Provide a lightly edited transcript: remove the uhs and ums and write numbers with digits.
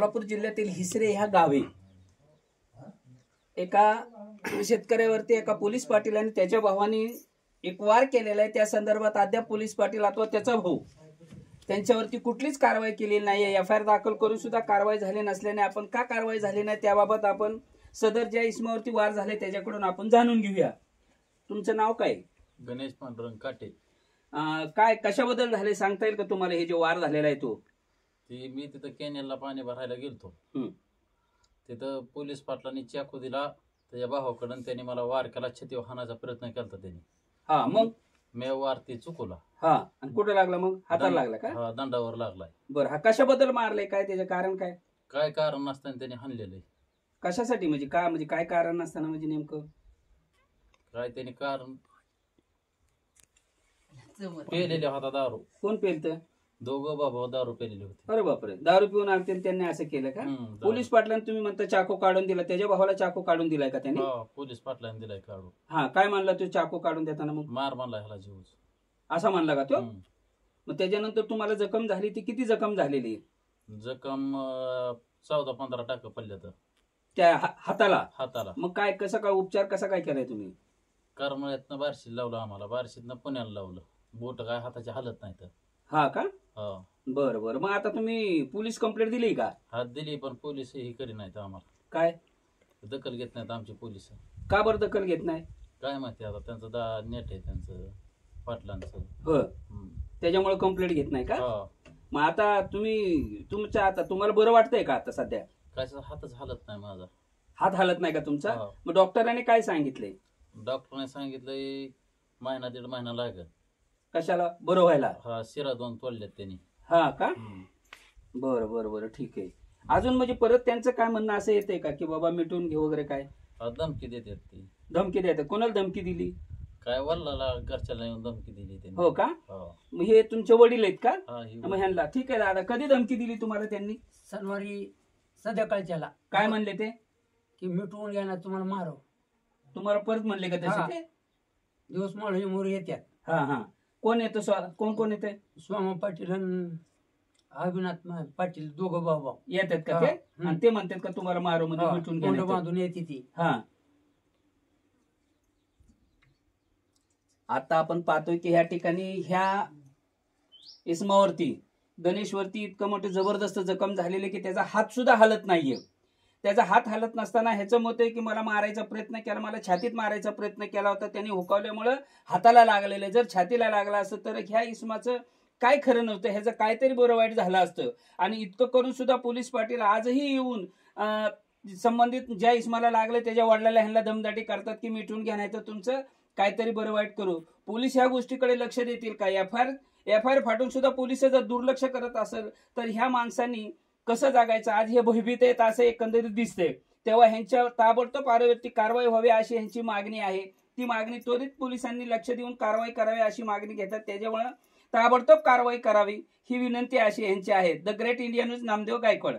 सोलापूर जिल्ह्यातील हिसरे ह्या गावी एका शेतकऱ्यावरती एका पोलीस पाटीलाने त्याच्या भावाने एक वार केलेला आहे। त्या संदर्भात अद्याप पोलीस पाटील अथवा त्याचा भाऊ त्यांच्यावरती कुठलीच कारवाई केलेली नाही। एफआयआर दाखल करून सुद्धा कारवाई झाली नसल्याने आपण का कारवाई झाली नाही त्याबाबत आपण सदर ज्या इसमावरती वार झाले त्याच्याकडून आपण जाणून घेऊया। तुमचं नाव काय? गणेश पांडुरंग काटे। काय कशाबद्दल झाले सांगता येईल का तुम्हाला? हे जे वार झालेला आहे तो मी तिथं कॅनेलला पाणी भरायला गेलतो। तिथं पोलीस पाटलांनी चाकू दिला त्याच्या भावाकडून, त्याने मला वार केला, छाती हाणायचा प्रयत्न केला त्याने। हा मग मी वार ते चुकवला। हा आणि कुठे लागला मग? हाताला लागला का? हा, दंडावर लागलाय। बरं, हा कशाबद्दल मारले? काय त्याचे कारण काय? काय कारण नसताना त्याने हाणलेलं आहे। कशासाठी म्हणजे का? म्हणजे काय कारण नसताना म्हणजे नेमकं काय त्याने कारण पेलेले होता दारू। कोण पेलत? दोघं बाबा दारू पेलेले होते। अरे बापरे, दारू पिऊन आलते त्यांनी असं केलं का? पोलीस पाटलांनी तुम्ही म्हणता चाकू काढून दिला, त्याच्या भावाला चाकू काढून दिलाय का त्यांनी? पोलीस पाटलांनी दिलाय काढून। हा, काय म्हणला तो चाकू काढून देताना? मग मार मारला ह्याला जीव असा म्हणला का तो? मग त्याच्यानंतर तुम्हाला जखम झाली ती किती जखम झालेली? जखम 14-15 टाका पडल्यात त्या हाताला? हाताला। मग काय कसं काय उपचार कसा काय केलाय तुम्ही? करमळ्यातनं बार्शीत लावलं आम्हाला, बार्शीतनं पुण्याला लावलं। बोट काय हाताची हालत नाही तर। हा का? हा, बरं बरं। मग आता तुम्ही पोलीस कंप्लेंट दिली का? हात दिली, पण पोलीस ही करी नाहीत आम्हाला। काय दखल घेत नाहीत आमचे पोलीस? का बरं दखल घेत नाही? काय माहिती, आता त्यांचं नेट आहे त्यांचं पाटलांचं। हो, त्याच्यामुळे कंप्लेंट घेत नाही का? मग आता तुम्हाला बरं वाटतंय का आता सध्या? काय हातच हालत नाही माझा। हात हालत नाही का तुमचा? मग डॉक्टरांनी काय सांगितलंय? डॉक्टरने सांगितलंय महिना 1.5 महिना लागेल। कशाला बरं व्हायला? हा, शिरा 2 तोडल्यात त्यांनी। हा का? बरं बरं बरं, ठीक आहे। अजून म्हणजे परत त्यांचं काय म्हणणं असं येतंय का की बाबा मिटून घे वगैरे काय? धमकी देतात ती। धमकी देतात? कोणाला धमकी दिली? काय वल्लाला घरच्याला येऊन धमकी दिली त्यांनी। हो का? मग हे तुमचे वडील आहेत का? मग ह्यांना ठीक आहे दादा, कधी धमकी दिली तुम्हाला त्यांनी? शनिवारी संध्याकाळच्याला। काय म्हणले ते? की मिटवून घ्या ना, तुम्हाला मारो। तुम्हाला परत म्हणले का तसे ते? दिवस मोर येतात। हा हा, कोण येतं? कोण कोण येते? सोमा पाटील आणि अविनाथ पाटील, दोघं भाऊ येतात का ते? आणि ते म्हणतात का तुम्हाला मारो म्हणजे मिटून घ्या? बांधून येते ती। हा, आता आपण पाहतोय की ह्या ठिकाणी ह्या इसमावरती गणेशवरती इतकं मोठे जबरदस्त जखम झालेले की त्याचा हात सुद्धा हलत नाहीये। त्याचा हात हलत नसताना ह्याचं मत आहे की मला मारायचा प्रयत्न केला, मला छातीत मारायचा प्रयत्न केला होता, त्यांनी हुकावल्यामुळे हाताला लागलेलं। जर छातीला लागला असतं तर ह्या इसमाचं काय खरं नव्हतं, ह्याचं काहीतरी बरं वाईट झालं असतं। आणि इतकं करून सुद्धा पोलीस पाटील आजही येऊन संबंधित ज्या इसमाला लागले त्याच्या वडिलाला ह्यांना दमदाटी करतात की मिटून घ्या नाही तर तुमचं काहीतरी बरं वाईट करू। पोलीस ह्या गोष्टीकडे लक्ष देतील का? एफआयआर फाटून सुद्धा पोलिस जर दुर्लक्ष करत असेल तर ह्या माणसांनी कसं जागायचं? आज हे भयभीत आहेत असं एकंदरीत दिसतंय। तेव्हा ह्यांच्या ताबडतोब पारदर्शी कारवाई व्हावी अशी ह्यांची मागणी आहे। ती मागणी त्वरित पोलिसांनी लक्ष देऊन कारवाई करावी अशी मागणी घेतात। त्याच्यामुळे ताबडतोब कारवाई करावी ही विनंती अशी ह्यांची आहे। The great India news, Namdev Gaikwad.